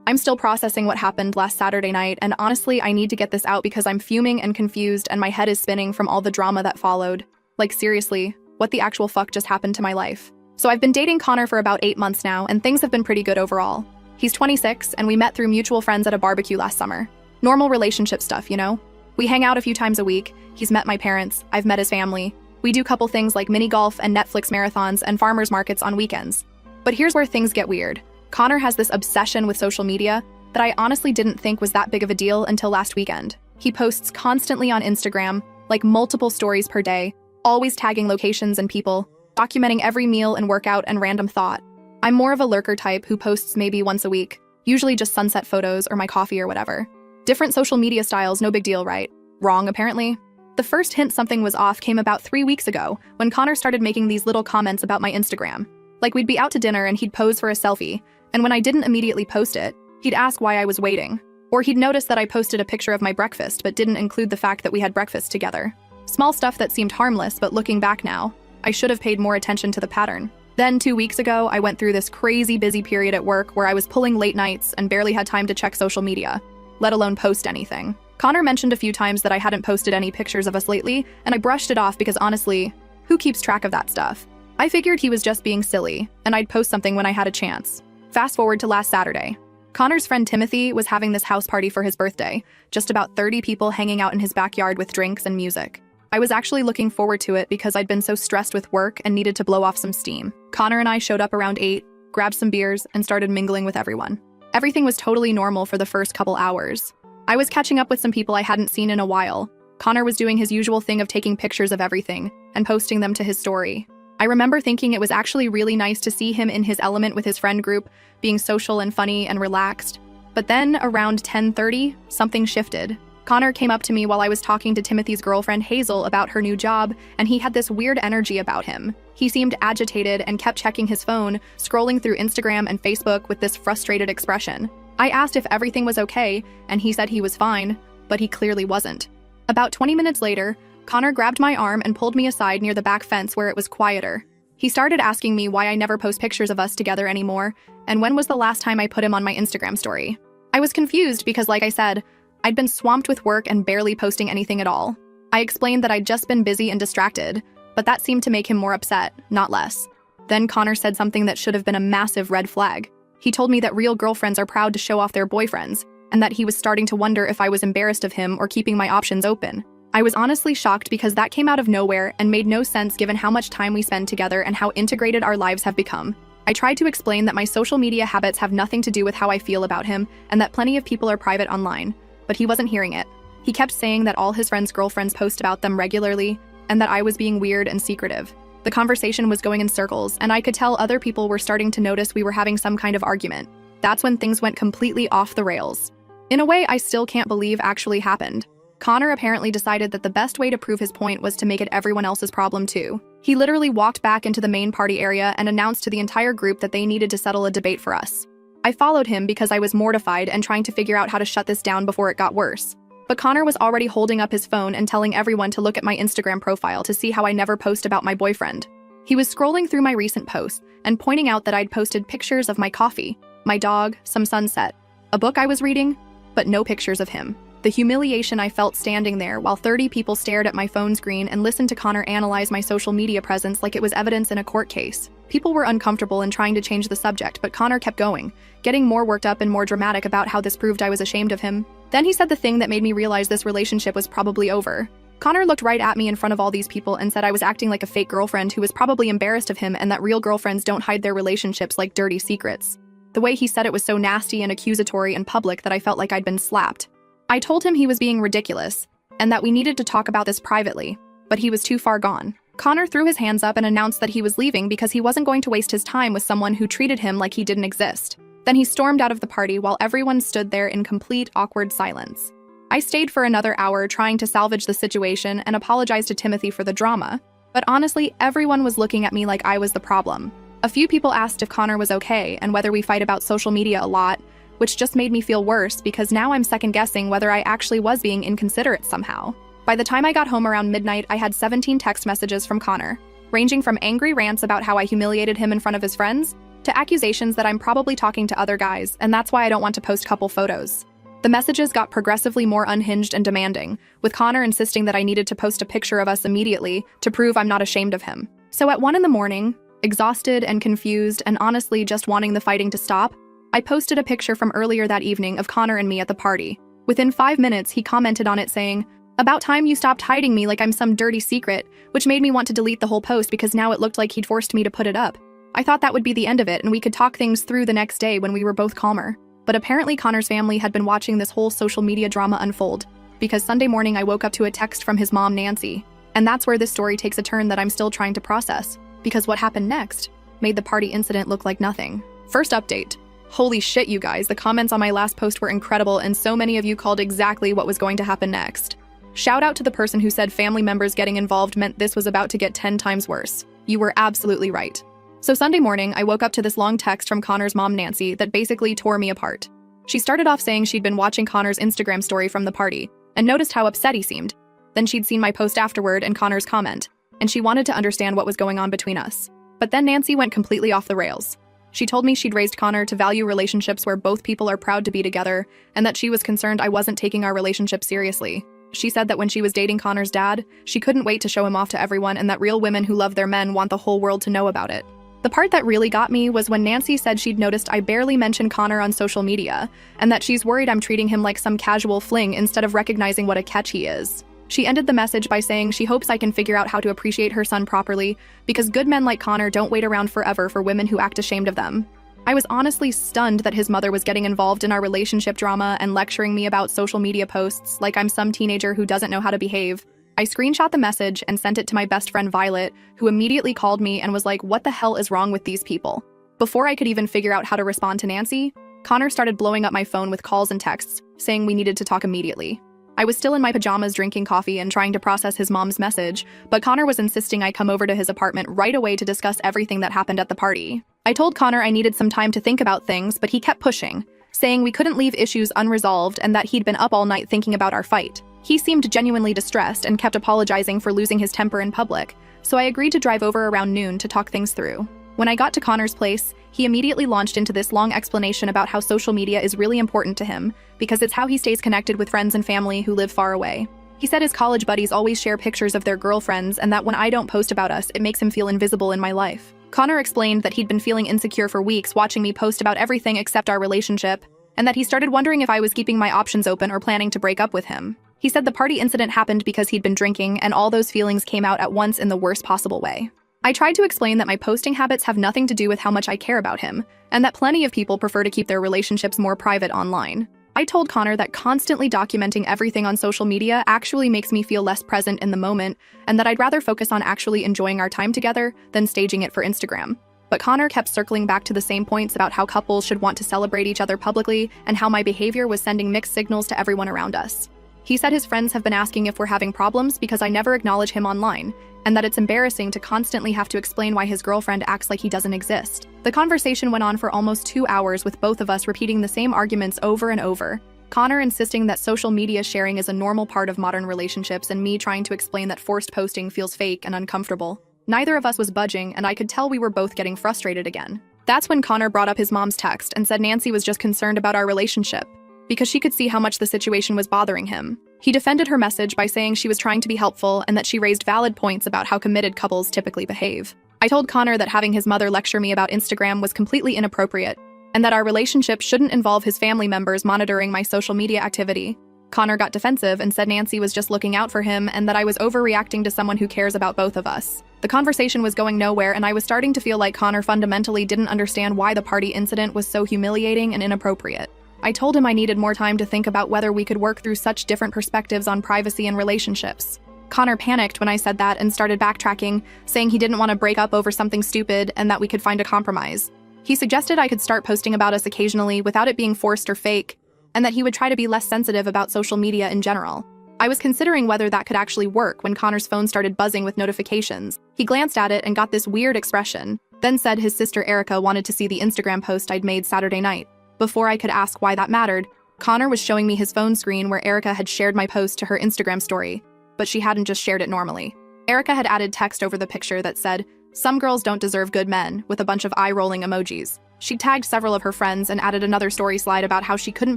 I'm still processing what happened last Saturday night, and honestly, I need to get this out because I'm fuming and confused and my head is spinning from all the drama that followed. Like seriously, what the actual fuck just happened to my life? So I've been dating Connor for about 8 months now, and things have been pretty good overall. He's 26, and we met through mutual friends at a barbecue last summer. Normal relationship stuff, you know? We hang out a few times a week. He's met my parents, I've met his family. We do couple things like mini golf and Netflix marathons and farmers markets on weekends. But here's where things get weird. Connor has this obsession with social media that I honestly didn't think was that big of a deal until last weekend. He posts constantly on Instagram, like multiple stories per day, always tagging locations and people, documenting every meal and workout and random thought. I'm more of a lurker type who posts maybe once a week, usually just sunset photos or my coffee or whatever. Different social media styles, no big deal, right? Wrong, apparently. The first hint something was off came about 3 weeks ago when Connor started making these little comments about my Instagram. Like we'd be out to dinner and he'd pose for a selfie, and when I didn't immediately post it, he'd ask why I was waiting. Or he'd notice that I posted a picture of my breakfast but didn't include the fact that we had breakfast together. Small stuff that seemed harmless, but looking back now, I should have paid more attention to the pattern. Then 2 weeks ago, I went through this crazy busy period at work where I was pulling late nights and barely had time to check social media, let alone post anything. Connor mentioned a few times that I hadn't posted any pictures of us lately, and I brushed it off because honestly, who keeps track of that stuff? I figured he was just being silly, and I'd post something when I had a chance. Fast forward to last Saturday. Connor's friend Timothy was having this house party for his birthday, just about 30 people hanging out in his backyard with drinks and music. I was actually looking forward to it because I'd been so stressed with work and needed to blow off some steam. Connor and I showed up around 8, grabbed some beers, and started mingling with everyone. Everything was totally normal for the first couple hours. I was catching up with some people I hadn't seen in a while. Connor was doing his usual thing of taking pictures of everything and posting them to his story. I remember thinking it was actually really nice to see him in his element with his friend group, being social and funny and relaxed. But then, around 10:30, something shifted. Connor came up to me while I was talking to Timothy's girlfriend Hazel about her new job, and he had this weird energy about him. He seemed agitated and kept checking his phone, scrolling through Instagram and Facebook with this frustrated expression. I asked if everything was okay, and he said he was fine, but he clearly wasn't. About 20 minutes later, Connor grabbed my arm and pulled me aside near the back fence where it was quieter. He started asking me why I never post pictures of us together anymore, and when was the last time I put him on my Instagram story. I was confused because, like I said, I'd been swamped with work and barely posting anything at all. I explained that I'd just been busy and distracted, but that seemed to make him more upset, not less. Then Connor said something that should have been a massive red flag. He told me that real girlfriends are proud to show off their boyfriends, and that he was starting to wonder if I was embarrassed of him or keeping my options open. I was honestly shocked because that came out of nowhere and made no sense given how much time we spend together and how integrated our lives have become. I tried to explain that my social media habits have nothing to do with how I feel about him and that plenty of people are private online, but he wasn't hearing it. He kept saying that all his friends' girlfriends post about them regularly and that I was being weird and secretive. The conversation was going in circles, and I could tell other people were starting to notice we were having some kind of argument. That's when things went completely off the rails. In a way I still can't believe actually happened. Connor apparently decided that the best way to prove his point was to make it everyone else's problem too. He literally walked back into the main party area and announced to the entire group that they needed to settle a debate for us. I followed him because I was mortified and trying to figure out how to shut this down before it got worse. But Connor was already holding up his phone and telling everyone to look at my Instagram profile to see how I never post about my boyfriend. He was scrolling through my recent posts and pointing out that I'd posted pictures of my coffee, my dog, some sunset, a book I was reading, but no pictures of him. The humiliation I felt standing there while 30 people stared at my phone screen and listened to Connor analyze my social media presence like it was evidence in a court case. People were uncomfortable and trying to change the subject, but Connor kept going, getting more worked up and more dramatic about how this proved I was ashamed of him. Then he said the thing that made me realize this relationship was probably over. Connor looked right at me in front of all these people and said I was acting like a fake girlfriend who was probably embarrassed of him and that real girlfriends don't hide their relationships like dirty secrets. The way he said it was so nasty and accusatory and public that I felt like I'd been slapped. I told him he was being ridiculous and that we needed to talk about this privately, but he was too far gone. Connor threw his hands up and announced that he was leaving because he wasn't going to waste his time with someone who treated him like he didn't exist. Then he stormed out of the party while everyone stood there in complete awkward silence. I stayed for another hour trying to salvage the situation and apologize to Timothy for the drama, but honestly, everyone was looking at me like I was the problem. A few people asked if Connor was okay and whether we fight about social media a lot, which just made me feel worse because now I'm second-guessing whether I actually was being inconsiderate somehow. By the time I got home around midnight, I had 17 text messages from Connor, ranging from angry rants about how I humiliated him in front of his friends to accusations that I'm probably talking to other guys, and that's why I don't want to post couple photos. The messages got progressively more unhinged and demanding, with Connor insisting that I needed to post a picture of us immediately to prove I'm not ashamed of him. So at 1 a.m, exhausted and confused and honestly just wanting the fighting to stop, I posted a picture from earlier that evening of Connor and me at the party. Within 5 minutes, he commented on it saying, "About time you stopped hiding me like I'm some dirty secret," which made me want to delete the whole post because now it looked like he'd forced me to put it up. I thought that would be the end of it and we could talk things through the next day when we were both calmer. But apparently Connor's family had been watching this whole social media drama unfold, because Sunday morning I woke up to a text from his mom, Nancy. And that's where this story takes a turn that I'm still trying to process, because what happened next made the party incident look like nothing. First update. Holy shit, you guys, the comments on my last post were incredible and so many of you called exactly what was going to happen next. Shout out to the person who said family members getting involved meant this was about to get 10 times worse. You were absolutely right. So Sunday morning, I woke up to this long text from Connor's mom, Nancy, that basically tore me apart. She started off saying she'd been watching Connor's Instagram story from the party and noticed how upset he seemed. Then she'd seen my post afterward and Connor's comment, and she wanted to understand what was going on between us. But then Nancy went completely off the rails. She told me she'd raised Connor to value relationships where both people are proud to be together, and that she was concerned I wasn't taking our relationship seriously. She said that when she was dating Connor's dad, she couldn't wait to show him off to everyone and that real women who love their men want the whole world to know about it. The part that really got me was when Nancy said she'd noticed I barely mention Connor on social media, and that she's worried I'm treating him like some casual fling instead of recognizing what a catch he is. She ended the message by saying she hopes I can figure out how to appreciate her son properly, because good men like Connor don't wait around forever for women who act ashamed of them. I was honestly stunned that his mother was getting involved in our relationship drama and lecturing me about social media posts like I'm some teenager who doesn't know how to behave. I screenshot the message and sent it to my best friend Violet, who immediately called me and was like, "What the hell is wrong with these people?" Before I could even figure out how to respond to Nancy, Connor started blowing up my phone with calls and texts, saying we needed to talk immediately. I was still in my pajamas drinking coffee and trying to process his mom's message, but Connor was insisting I come over to his apartment right away to discuss everything that happened at the party. I told Connor I needed some time to think about things, but he kept pushing, saying we couldn't leave issues unresolved and that he'd been up all night thinking about our fight. He seemed genuinely distressed and kept apologizing for losing his temper in public, so I agreed to drive over around noon to talk things through. When I got to Connor's place, he immediately launched into this long explanation about how social media is really important to him, because it's how he stays connected with friends and family who live far away. He said his college buddies always share pictures of their girlfriends and that when I don't post about us, it makes him feel invisible in my life. Connor explained that he'd been feeling insecure for weeks watching me post about everything except our relationship, and that he started wondering if I was keeping my options open or planning to break up with him. He said the party incident happened because he'd been drinking and all those feelings came out at once in the worst possible way. I tried to explain that my posting habits have nothing to do with how much I care about him, and that plenty of people prefer to keep their relationships more private online. I told Connor that constantly documenting everything on social media actually makes me feel less present in the moment, and that I'd rather focus on actually enjoying our time together than staging it for Instagram. But Connor kept circling back to the same points about how couples should want to celebrate each other publicly and how my behavior was sending mixed signals to everyone around us. He said his friends have been asking if we're having problems because I never acknowledge him online, and that it's embarrassing to constantly have to explain why his girlfriend acts like he doesn't exist. The conversation went on for almost 2 hours with both of us repeating the same arguments over and over. Connor insisting that social media sharing is a normal part of modern relationships and me trying to explain that forced posting feels fake and uncomfortable. Neither of us was budging, and I could tell we were both getting frustrated again. That's when Connor brought up his mom's text and said Nancy was just concerned about our relationship, because she could see how much the situation was bothering him. He defended her message by saying she was trying to be helpful and that she raised valid points about how committed couples typically behave. I told Connor that having his mother lecture me about Instagram was completely inappropriate, and that our relationship shouldn't involve his family members monitoring my social media activity. Connor got defensive and said Nancy was just looking out for him and that I was overreacting to someone who cares about both of us. The conversation was going nowhere, and I was starting to feel like Connor fundamentally didn't understand why the party incident was so humiliating and inappropriate. I told him I needed more time to think about whether we could work through such different perspectives on privacy and relationships. Connor panicked when I said that and started backtracking, saying he didn't want to break up over something stupid and that we could find a compromise. He suggested I could start posting about us occasionally without it being forced or fake, and that he would try to be less sensitive about social media in general. I was considering whether that could actually work when Connor's phone started buzzing with notifications. He glanced at it and got this weird expression, then said his sister Erica wanted to see the Instagram post I'd made Saturday night. Before I could ask why that mattered, Connor was showing me his phone screen where Erica had shared my post to her Instagram story, but she hadn't just shared it normally. Erica had added text over the picture that said, "Some girls don't deserve good men," with a bunch of eye-rolling emojis. She tagged several of her friends and added another story slide about how she couldn't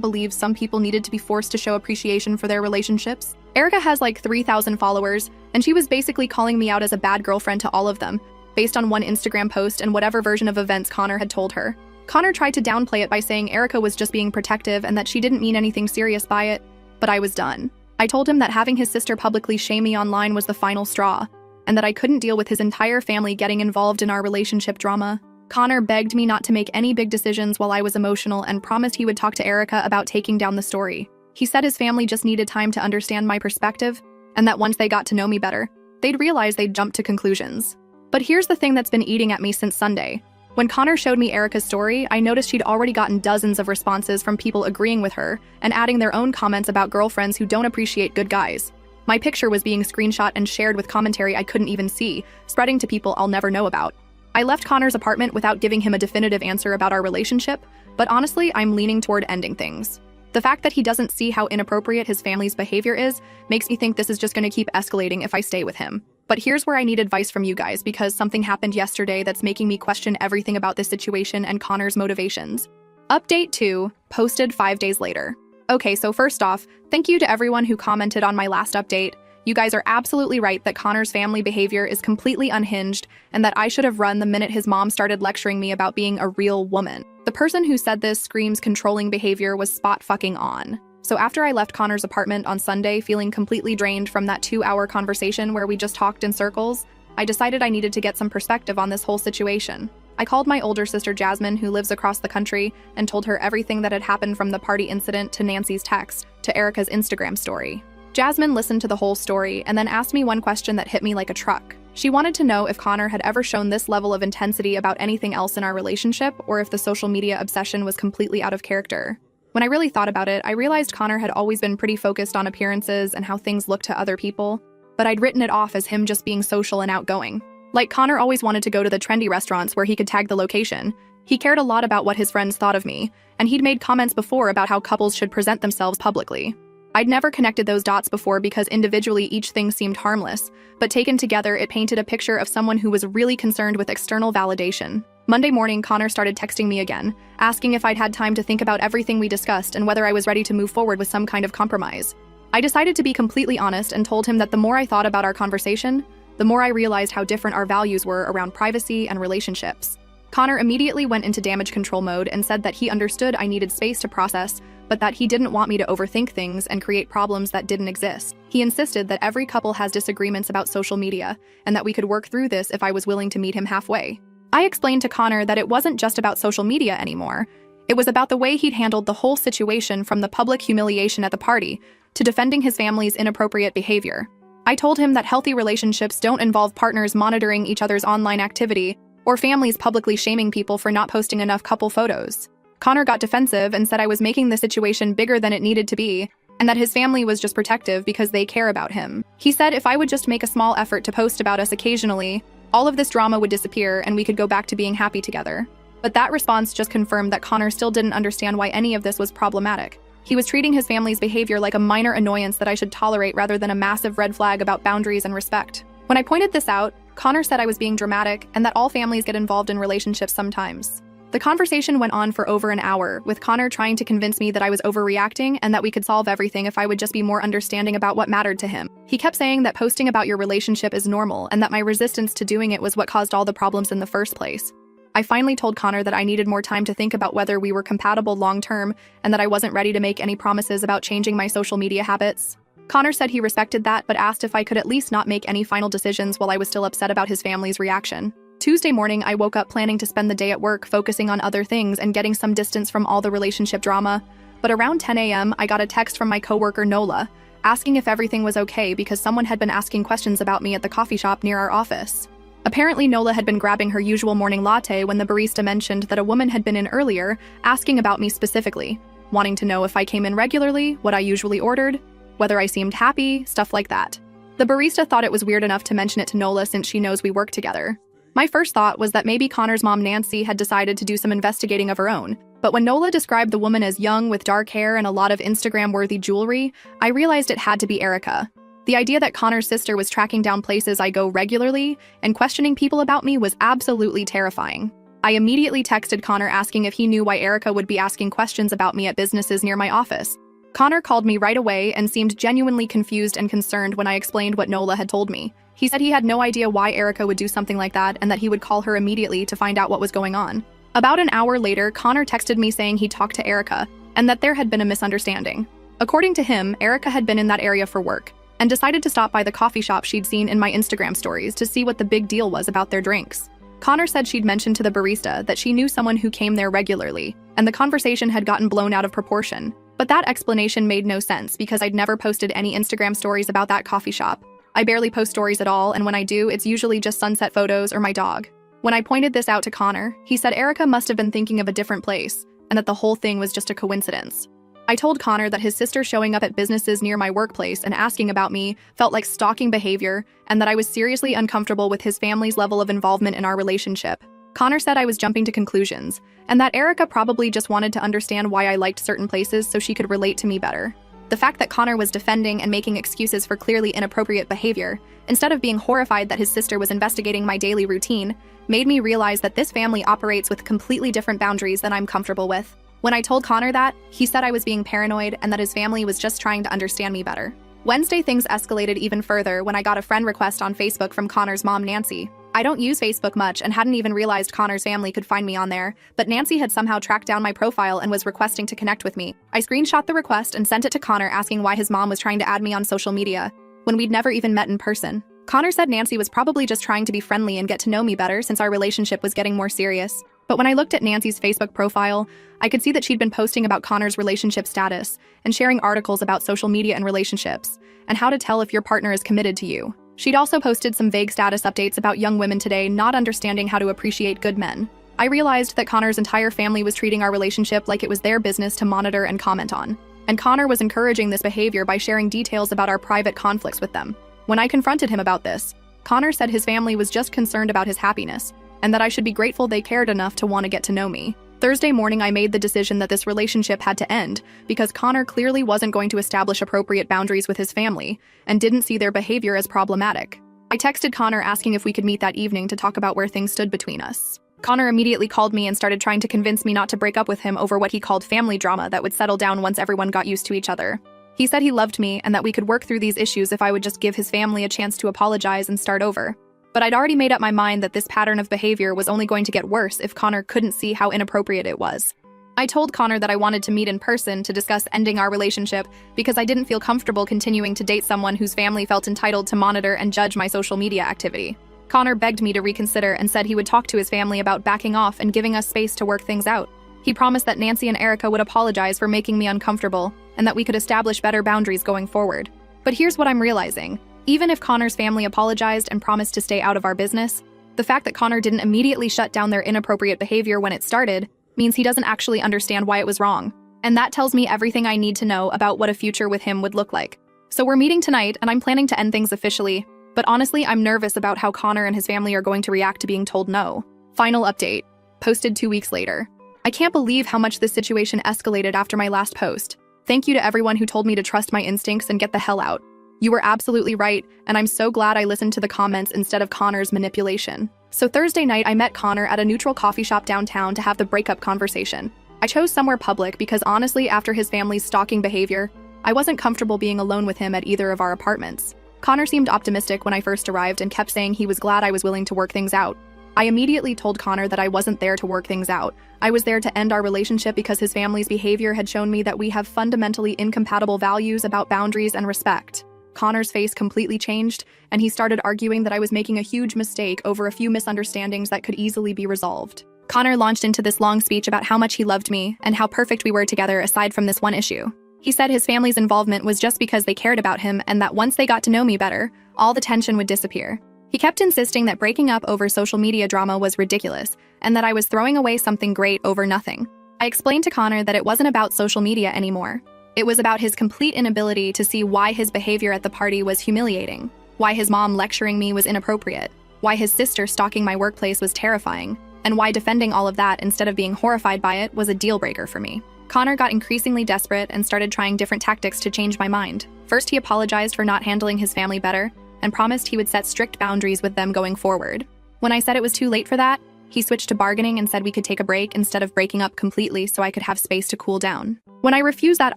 believe some people needed to be forced to show appreciation for their relationships. Erica has like 3,000 followers, and she was basically calling me out as a bad girlfriend to all of them, based on one Instagram post and whatever version of events Connor had told her. Connor tried to downplay it by saying Erica was just being protective and that she didn't mean anything serious by it, but I was done. I told him that having his sister publicly shame me online was the final straw, and that I couldn't deal with his entire family getting involved in our relationship drama. Connor begged me not to make any big decisions while I was emotional and promised he would talk to Erica about taking down the story. He said his family just needed time to understand my perspective, and that once they got to know me better, they'd realize they'd jump to conclusions. But here's the thing that's been eating at me since Sunday. When Connor showed me Erica's story, I noticed she'd already gotten dozens of responses from people agreeing with her and adding their own comments about girlfriends who don't appreciate good guys. My picture was being screenshot and shared with commentary I couldn't even see, spreading to people I'll never know about. I left Connor's apartment without giving him a definitive answer about our relationship, but honestly, I'm leaning toward ending things. The fact that he doesn't see how inappropriate his family's behavior is makes me think this is just going to keep escalating if I stay with him. But here's where I need advice from you guys because something happened yesterday that's making me question everything about this situation and Connor's motivations. Update 2, posted 5 days later. Okay, so first off, thank you to everyone who commented on my last update. You guys are absolutely right that Connor's family behavior is completely unhinged and that I should have run the minute his mom started lecturing me about being a real woman. The person who said this screams controlling behavior was spot fucking on. So after I left Connor's apartment on Sunday feeling completely drained from that 2-hour conversation where we just talked in circles, I decided I needed to get some perspective on this whole situation. I called my older sister Jasmine, who lives across the country, and told her everything that had happened from the party incident to Nancy's text to Erica's Instagram story. Jasmine listened to the whole story and then asked me one question that hit me like a truck. She wanted to know if Connor had ever shown this level of intensity about anything else in our relationship or if the social media obsession was completely out of character. When I really thought about it, I realized Connor had always been pretty focused on appearances and how things looked to other people, but I'd written it off as him just being social and outgoing. Like, Connor always wanted to go to the trendy restaurants where he could tag the location. He cared a lot about what his friends thought of me, and he'd made comments before about how couples should present themselves publicly. I'd never connected those dots before because individually each thing seemed harmless, but taken together it painted a picture of someone who was really concerned with external validation. Monday morning, Connor started texting me again, asking if I'd had time to think about everything we discussed and whether I was ready to move forward with some kind of compromise. I decided to be completely honest and told him that the more I thought about our conversation, the more I realized how different our values were around privacy and relationships. Connor immediately went into damage control mode and said that he understood I needed space to process, but that he didn't want me to overthink things and create problems that didn't exist. He insisted that every couple has disagreements about social media, and that we could work through this if I was willing to meet him halfway. I explained to Connor that it wasn't just about social media anymore. It was about the way he'd handled the whole situation, from the public humiliation at the party to defending his family's inappropriate behavior. I told him that healthy relationships don't involve partners monitoring each other's online activity or families publicly shaming people for not posting enough couple photos. Connor got defensive and said I was making the situation bigger than it needed to be, and that his family was just protective because they care about him. He said if I would just make a small effort to post about us occasionally, all of this drama would disappear and we could go back to being happy together. But that response just confirmed that Connor still didn't understand why any of this was problematic. He was treating his family's behavior like a minor annoyance that I should tolerate rather than a massive red flag about boundaries and respect. When I pointed this out, Connor said I was being dramatic and that all families get involved in relationships sometimes. The conversation went on for over an hour, with Connor trying to convince me that I was overreacting and that we could solve everything if I would just be more understanding about what mattered to him. He kept saying that posting about your relationship is normal and that my resistance to doing it was what caused all the problems in the first place. I finally told Connor that I needed more time to think about whether we were compatible long-term and that I wasn't ready to make any promises about changing my social media habits. Connor said he respected that, but asked if I could at least not make any final decisions while I was still upset about his family's reaction. Tuesday morning, I woke up planning to spend the day at work focusing on other things and getting some distance from all the relationship drama. But around 10 a.m., I got a text from my coworker Nola, asking if everything was okay because someone had been asking questions about me at the coffee shop near our office. Apparently, Nola had been grabbing her usual morning latte when the barista mentioned that a woman had been in earlier, asking about me specifically, wanting to know if I came in regularly, what I usually ordered, whether I seemed happy, stuff like that. The barista thought it was weird enough to mention it to Nola since she knows we work together. My first thought was that maybe Connor's mom Nancy had decided to do some investigating of her own, but when Nola described the woman as young with dark hair and a lot of Instagram-worthy jewelry, I realized it had to be Erica. The idea that Connor's sister was tracking down places I go regularly and questioning people about me was absolutely terrifying. I immediately texted Connor asking if he knew why Erica would be asking questions about me at businesses near my office. Connor called me right away and seemed genuinely confused and concerned when I explained what Nola had told me. He said he had no idea why Erica would do something like that and that he would call her immediately to find out what was going on. About an hour later, Connor texted me saying he talked to Erica and that there had been a misunderstanding. According to him, Erica had been in that area for work and decided to stop by the coffee shop she'd seen in my Instagram stories to see what the big deal was about their drinks. Connor said she'd mentioned to the barista that she knew someone who came there regularly, and the conversation had gotten blown out of proportion. But that explanation made no sense because I'd never posted any Instagram stories about that coffee shop. I barely post stories at all, and when I do, it's usually just sunset photos or my dog. When I pointed this out to Connor, he said Erica must have been thinking of a different place, and that the whole thing was just a coincidence. I told Connor that his sister showing up at businesses near my workplace and asking about me felt like stalking behavior, and that I was seriously uncomfortable with his family's level of involvement in our relationship. Connor said I was jumping to conclusions, and that Erica probably just wanted to understand why I liked certain places so she could relate to me better. The fact that Connor was defending and making excuses for clearly inappropriate behavior, instead of being horrified that his sister was investigating my daily routine, made me realize that this family operates with completely different boundaries than I'm comfortable with. When I told Connor that, he said I was being paranoid and that his family was just trying to understand me better. Wednesday, things escalated even further when I got a friend request on Facebook from Connor's mom, Nancy. I don't use Facebook much and hadn't even realized Connor's family could find me on there, but Nancy had somehow tracked down my profile and was requesting to connect with me. I screenshot the request and sent it to Connor asking why his mom was trying to add me on social media, when we'd never even met in person. Connor said Nancy was probably just trying to be friendly and get to know me better since our relationship was getting more serious. But when I looked at Nancy's Facebook profile, I could see that she'd been posting about Connor's relationship status and sharing articles about social media and relationships, and how to tell if your partner is committed to you. She'd also posted some vague status updates about young women today not understanding how to appreciate good men. I realized that Connor's entire family was treating our relationship like it was their business to monitor and comment on. And Connor was encouraging this behavior by sharing details about our private conflicts with them. When I confronted him about this, Connor said his family was just concerned about his happiness, and that I should be grateful they cared enough to want to get to know me. Thursday morning, I made the decision that this relationship had to end because Connor clearly wasn't going to establish appropriate boundaries with his family and didn't see their behavior as problematic. I texted Connor asking if we could meet that evening to talk about where things stood between us. Connor immediately called me and started trying to convince me not to break up with him over what he called family drama that would settle down once everyone got used to each other. He said he loved me and that we could work through these issues if I would just give his family a chance to apologize and start over. But I'd already made up my mind that this pattern of behavior was only going to get worse if Connor couldn't see how inappropriate it was. I told Connor that I wanted to meet in person to discuss ending our relationship because I didn't feel comfortable continuing to date someone whose family felt entitled to monitor and judge my social media activity. Connor begged me to reconsider and said he would talk to his family about backing off and giving us space to work things out. He promised that Nancy and Erica would apologize for making me uncomfortable and that we could establish better boundaries going forward. But here's what I'm realizing. Even if Connor's family apologized and promised to stay out of our business, the fact that Connor didn't immediately shut down their inappropriate behavior when it started means he doesn't actually understand why it was wrong. And that tells me everything I need to know about what a future with him would look like. So we're meeting tonight, and I'm planning to end things officially, but honestly, I'm nervous about how Connor and his family are going to react to being told no. Final update. Posted 2 weeks later. I can't believe how much this situation escalated after my last post. Thank you to everyone who told me to trust my instincts and get the hell out. You were absolutely right, and I'm so glad I listened to the comments instead of Connor's manipulation. So Thursday night, I met Connor at a neutral coffee shop downtown to have the breakup conversation. I chose somewhere public because honestly, after his family's stalking behavior, I wasn't comfortable being alone with him at either of our apartments. Connor seemed optimistic when I first arrived and kept saying he was glad I was willing to work things out. I immediately told Connor that I wasn't there to work things out. I was there to end our relationship because his family's behavior had shown me that we have fundamentally incompatible values about boundaries and respect. Connor's face completely changed, and he started arguing that I was making a huge mistake over a few misunderstandings that could easily be resolved. Connor launched into this long speech about how much he loved me and how perfect we were together aside from this one issue. He said his family's involvement was just because they cared about him and that once they got to know me better, all the tension would disappear. He kept insisting that breaking up over social media drama was ridiculous and that I was throwing away something great over nothing. I explained to Connor that it wasn't about social media anymore. It was about his complete inability to see why his behavior at the party was humiliating, why his mom lecturing me was inappropriate, why his sister stalking my workplace was terrifying, and why defending all of that instead of being horrified by it was a deal breaker for me. Connor got increasingly desperate and started trying different tactics to change my mind. First, he apologized for not handling his family better and promised he would set strict boundaries with them going forward. When I said it was too late for that, he switched to bargaining and said we could take a break instead of breaking up completely so I could have space to cool down. When I refused that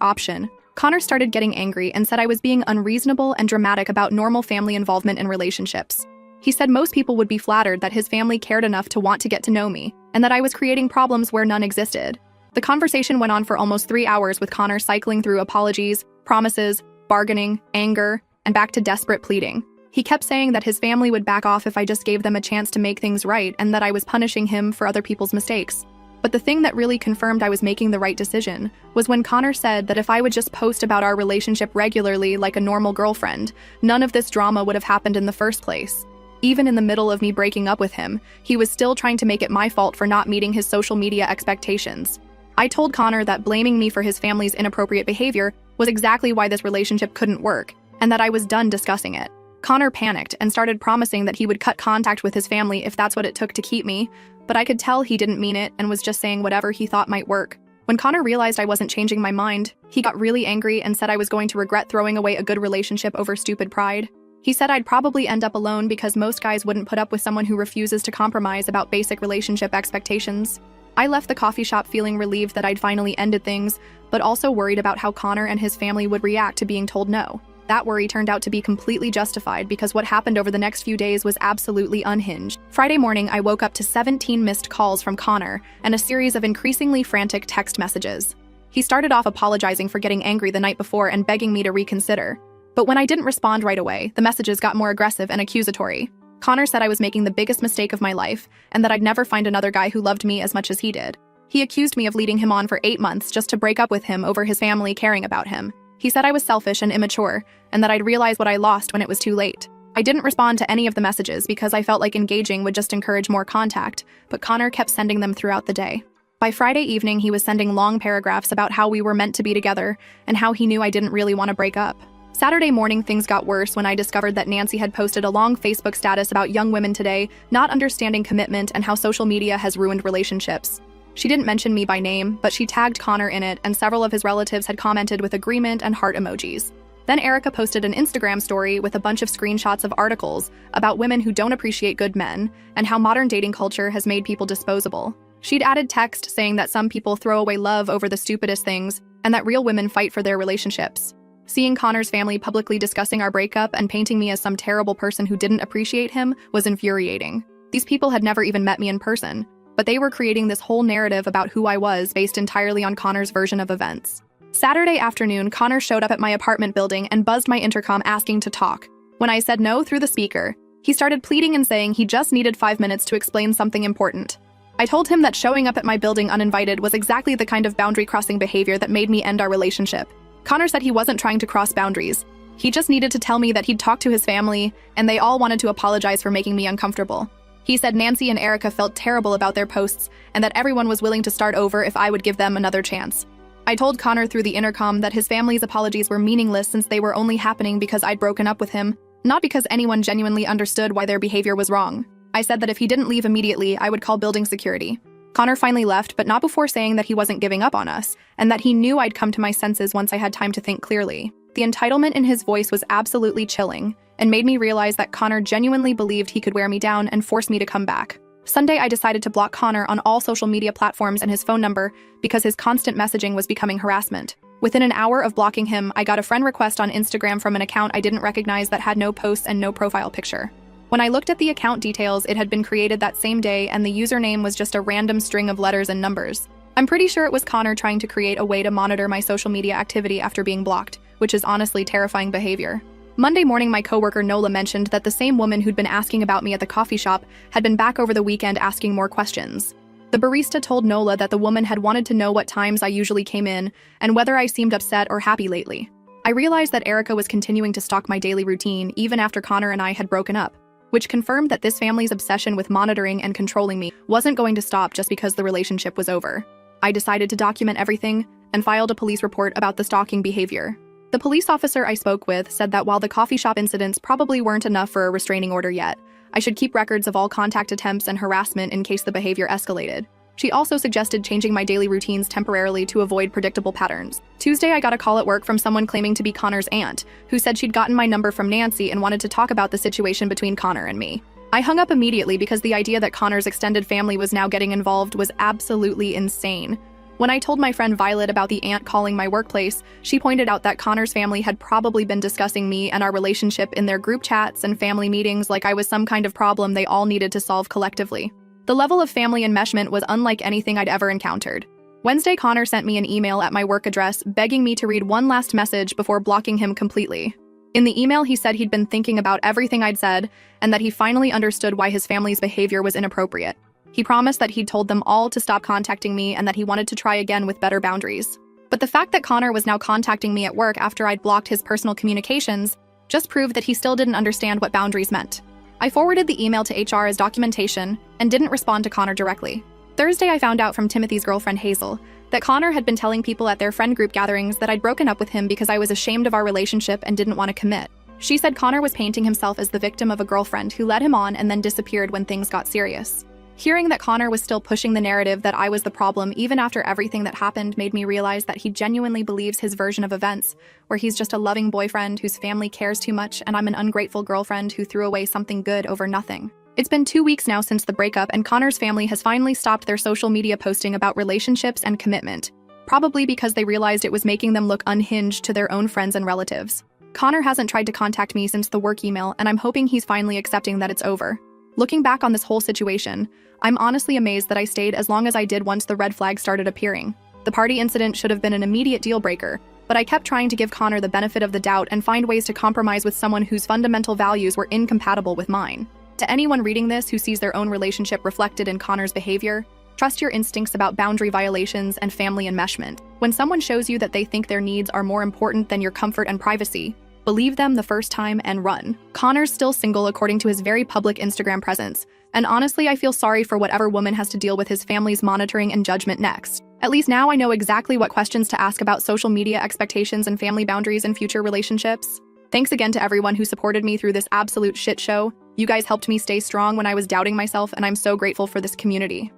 option, Connor started getting angry and said I was being unreasonable and dramatic about normal family involvement in relationships. He said most people would be flattered that his family cared enough to want to get to know me, and that I was creating problems where none existed. The conversation went on for almost 3 hours with Connor cycling through apologies, promises, bargaining, anger, and back to desperate pleading. He kept saying that his family would back off if I just gave them a chance to make things right and that I was punishing him for other people's mistakes. But the thing that really confirmed I was making the right decision was when Connor said that if I would just post about our relationship regularly like a normal girlfriend, none of this drama would have happened in the first place. Even in the middle of me breaking up with him, he was still trying to make it my fault for not meeting his social media expectations. I told Connor that blaming me for his family's inappropriate behavior was exactly why this relationship couldn't work, and that I was done discussing it. Connor panicked and started promising that he would cut contact with his family if that's what it took to keep me, but I could tell he didn't mean it and was just saying whatever he thought might work. When Connor realized I wasn't changing my mind, he got really angry and said I was going to regret throwing away a good relationship over stupid pride. He said I'd probably end up alone because most guys wouldn't put up with someone who refuses to compromise about basic relationship expectations. I left the coffee shop feeling relieved that I'd finally ended things, but also worried about how Connor and his family would react to being told no. That worry turned out to be completely justified because what happened over the next few days was absolutely unhinged. Friday morning, I woke up to 17 missed calls from Connor and a series of increasingly frantic text messages. He started off apologizing for getting angry the night before and begging me to reconsider. But when I didn't respond right away, the messages got more aggressive and accusatory. Connor said I was making the biggest mistake of my life and that I'd never find another guy who loved me as much as he did. He accused me of leading him on for 8 months just to break up with him over his family caring about him. He said I was selfish and immature, and that I'd realize what I lost when it was too late. I didn't respond to any of the messages because I felt like engaging would just encourage more contact, but Connor kept sending them throughout the day. By Friday evening, he was sending long paragraphs about how we were meant to be together and how he knew I didn't really want to break up. Saturday morning, things got worse when I discovered that Nancy had posted a long Facebook status about young women today not understanding commitment and how social media has ruined relationships. She didn't mention me by name, but she tagged Connor in it, and several of his relatives had commented with agreement and heart emojis. Then Erica posted an Instagram story with a bunch of screenshots of articles about women who don't appreciate good men and how modern dating culture has made people disposable. She'd added text saying that some people throw away love over the stupidest things and that real women fight for their relationships. Seeing Connor's family publicly discussing our breakup and painting me as some terrible person who didn't appreciate him was infuriating. These people had never even met me in person, but they were creating this whole narrative about who I was based entirely on Connor's version of events. Saturday afternoon, Connor showed up at my apartment building and buzzed my intercom asking to talk. When I said no through the speaker, he started pleading and saying he just needed 5 minutes to explain something important. I told him that showing up at my building uninvited was exactly the kind of boundary-crossing behavior that made me end our relationship. Connor said he wasn't trying to cross boundaries. He just needed to tell me that he'd talked to his family, and they all wanted to apologize for making me uncomfortable. He said Nancy and Erica felt terrible about their posts and that everyone was willing to start over if I would give them another chance. I told Connor through the intercom that his family's apologies were meaningless since they were only happening because I'd broken up with him, not because anyone genuinely understood why their behavior was wrong. I said that if he didn't leave immediately, I would call building security. Connor finally left, but not before saying that he wasn't giving up on us, and that he knew I'd come to my senses once I had time to think clearly. The entitlement in his voice was absolutely chilling, and made me realize that Connor genuinely believed he could wear me down and force me to come back. Sunday, I decided to block Connor on all social media platforms and his phone number because his constant messaging was becoming harassment. Within an hour of blocking him, I got a friend request on Instagram from an account I didn't recognize that had no posts and no profile picture. When I looked at the account details, it had been created that same day and the username was just a random string of letters and numbers. I'm pretty sure it was Connor trying to create a way to monitor my social media activity after being blocked, which is honestly terrifying behavior. Monday morning, my coworker Nola mentioned that the same woman who'd been asking about me at the coffee shop had been back over the weekend asking more questions. The barista told Nola that the woman had wanted to know what times I usually came in and whether I seemed upset or happy lately. I realized that Erica was continuing to stalk my daily routine even after Connor and I had broken up, which confirmed that this family's obsession with monitoring and controlling me wasn't going to stop just because the relationship was over. I decided to document everything and filed a police report about the stalking behavior. The police officer I spoke with said that while the coffee shop incidents probably weren't enough for a restraining order yet, I should keep records of all contact attempts and harassment in case the behavior escalated. She also suggested changing my daily routines temporarily to avoid predictable patterns. Tuesday, I got a call at work from someone claiming to be Connor's aunt, who said she'd gotten my number from Nancy and wanted to talk about the situation between Connor and me. I hung up immediately because the idea that Connor's extended family was now getting involved was absolutely insane. When I told my friend Violet about the aunt calling my workplace, she pointed out that Connor's family had probably been discussing me and our relationship in their group chats and family meetings like I was some kind of problem they all needed to solve collectively. The level of family enmeshment was unlike anything I'd ever encountered. Wednesday, Connor sent me an email at my work address begging me to read one last message before blocking him completely. In the email, he said he'd been thinking about everything I'd said and that he finally understood why his family's behavior was inappropriate. He promised that he'd told them all to stop contacting me and that he wanted to try again with better boundaries. But the fact that Connor was now contacting me at work after I'd blocked his personal communications just proved that he still didn't understand what boundaries meant. I forwarded the email to HR as documentation and didn't respond to Connor directly. Thursday, I found out from Timothy's girlfriend Hazel that Connor had been telling people at their friend group gatherings that I'd broken up with him because I was ashamed of our relationship and didn't want to commit. She said Connor was painting himself as the victim of a girlfriend who led him on and then disappeared when things got serious. Hearing that Connor was still pushing the narrative that I was the problem even after everything that happened made me realize that he genuinely believes his version of events, where he's just a loving boyfriend whose family cares too much and I'm an ungrateful girlfriend who threw away something good over nothing. It's been 2 weeks now since the breakup, and Connor's family has finally stopped their social media posting about relationships and commitment, probably because they realized it was making them look unhinged to their own friends and relatives. Connor hasn't tried to contact me since the work email, and I'm hoping he's finally accepting that it's over. Looking back on this whole situation, I'm honestly amazed that I stayed as long as I did once the red flags started appearing. The party incident should have been an immediate deal breaker, but I kept trying to give Connor the benefit of the doubt and find ways to compromise with someone whose fundamental values were incompatible with mine. To anyone reading this who sees their own relationship reflected in Connor's behavior, trust your instincts about boundary violations and family enmeshment. When someone shows you that they think their needs are more important than your comfort and privacy, believe them the first time and run. Connor's still single according to his very public Instagram presence, and honestly, I feel sorry for whatever woman has to deal with his family's monitoring and judgment next. At least now I know exactly what questions to ask about social media expectations and family boundaries in future relationships. Thanks again to everyone who supported me through this absolute shit show. You guys helped me stay strong when I was doubting myself, and I'm so grateful for this community.